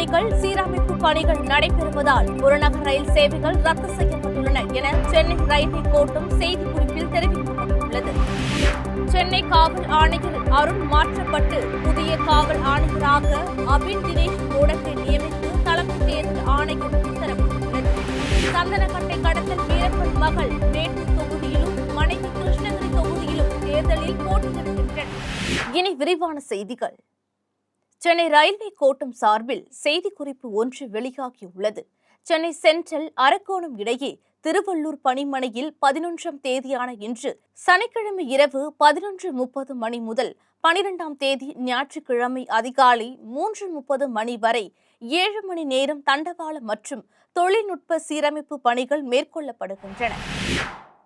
பணிகள் சீரமைப்பு பணிகள் நடைபெறுவதால் புறநகர் ரயில் சேவைகள் ரத்து செய்யப்பட்டுள்ளன என சென்னை ரயில்வே கோட்டம் செய்திக்குறிப்பில் தெரிவிக்கப்பட்டுள்ளது. சென்னை காவல் ஆணையர் அருண் மாற்றப்பட்டு புதிய காவல் ஆணையராக அபின் தினேஷ் மோடக்கை நியமித்து தலைமை தேர்தல் ஆணையம் உத்தரவிட்டுள்ளது. சந்தனக்கட்டை கடத்தல் வீரப்பன் மகள் மேட்டூர் தொகுதியிலும் மனைவி கிருஷ்ணகிரி தொகுதியிலும் தேர்தலில் போட்டியிடுகின்றனர். இனி விரிவான செய்திகள். சென்னை ரயில்வே கோட்டம் சார்பில் செய்திக்குறிப்பு ஒன்று வெளியாகியுள்ளது. சென்னை சென்ட்ரல் அரக்கோணம் இடையே திருவள்ளூர் பணிமனையில் 11ஆம் தேதியான இன்று சனிக்கிழமை இரவு 11:30 மணி முதல் 12ஆம் தேதி ஞாயிற்றுக்கிழமை அதிகாலை 3:30 மணி வரை 7 மணி நேரம் தண்டவாள மற்றும் தொழில்நுட்ப சீரமைப்பு பணிகள் மேற்கொள்ளப்படுகின்றன.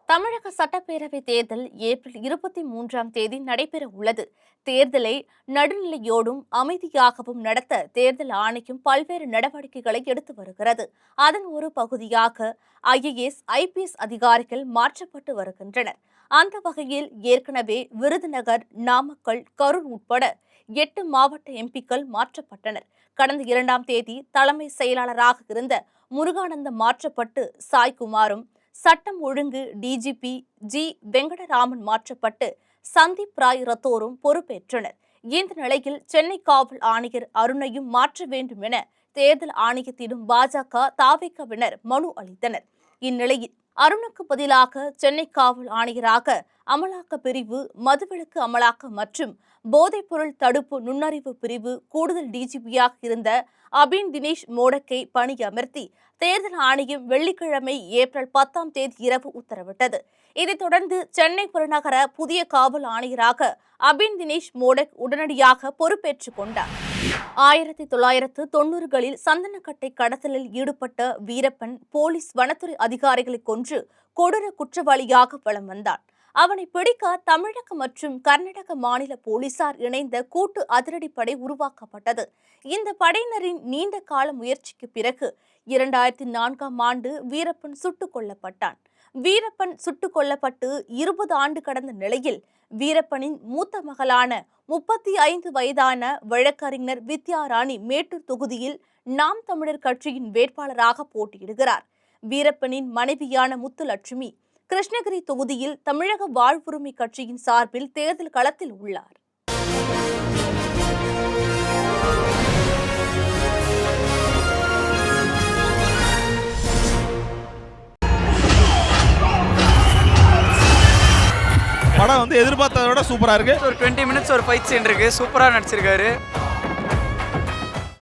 தமிழக சட்டப்பேரவை தேர்தல் ஏப்ரல் 23ஆம் தேதி நடைபெற உள்ளது. தேர்தலை நடுநிலையோடும் அமைதியாகவும் நடத்த தேர்தல் ஆணையம் பல்வேறு நடவடிக்கைகளை எடுத்து வருகிறது. அதன் ஒரு பகுதியாக IAS, IPS அதிகாரிகள் மாற்றப்பட்டு வருகின்றனர். அந்த வகையில் ஏற்கனவே விருதுநகர், நாமக்கல், கரூர் உட்பட 8 மாவட்ட MPக்கள் மாற்றப்பட்டனர். கடந்த 2ஆம் தேதி தலைமை செயலாளராக இருந்த முருகானந்தம் மாற்றப்பட்டு சாய்குமாரும், சட்டம் ஒழுங்கு DGP G. வெங்கடராமன் மாற்றப்பட்டு சந்தீப் ராய் ரத்தோரும் பொறுப்பேற்றனர். இந்த நிலையில் சென்னை காவல் ஆணையர் அருணையும் மாற்ற வேண்டும் என தேர்தல் ஆணையத்திடம் பாஜக, தவிகவினர் மனு அளித்தனர். இந்நிலையில் அருணுக்கு பதிலாக சென்னை காவல் ஆணையராக அமலாக்க பிரிவு, மதுவிலக்கு அமலாக்க மற்றும் போதைப்பொருள் தடுப்பு நுண்ணறிவு பிரிவு கூடுதல் DGPயாக இருந்த அபின் தினேஷ் மோடக்கை பணியமர்த்தி தேர்தல் ஆணையம் வெள்ளிக்கிழமை ஏப்ரல் 10ஆம் தேதி இரவு உத்தரவிட்டது. இதைத் தொடர்ந்து சென்னை புறநகர புதிய காவல் ஆணையராக அபின் தினேஷ் மோடக் உடனடியாக பொறுப்பேற்றுக் கொண்டார். 1990களில் சந்தனக்கட்டை கடத்தலில் ஈடுபட்ட வீரப்பன் போலீஸ் வனத்துறை அதிகாரிகளை கொன்று கொடூர குற்றவாளியாக வலம் வந்தான். அவனை பிடிக்க தமிழக மற்றும் கர்நாடக மாநில போலீசார் இணைந்த கூட்டு அதிரடிப்படை உருவாக்கப்பட்டது. இந்த படையினரின் நீண்ட கால முயற்சிக்கு பிறகு 2004ஆம் ஆண்டு வீரப்பன் சுட்டுக் கொல்லப்பட்டான். வீரப்பன் சுட்டுக் கொல்லப்பட்டு 20 ஆண்டு கடந்த நிலையில் வீரப்பனின் மூத்த மகளான 35 வயதான வழக்கறிஞர் வித்யாராணி மேட்டூர் தொகுதியில் நாம் தமிழர் கட்சியின் வேட்பாளராக போட்டியிடுகிறார். வீரப்பனின் மனைவியான முத்துலட்சுமி கிருஷ்ணகிரி தொகுதியில் தமிழக வாழ்வுரிமை கட்சியின் சார்பில் தேர்தல் களத்தில் உள்ளார். படம் எதிர்பார்த்ததை விட சூப்பரா இருக்கு. ஒரு 20 மினிட்ஸ் ஒரு ஃபைட் சீன் இருக்கு. சூப்பரா நடிச்சிருக்காரு.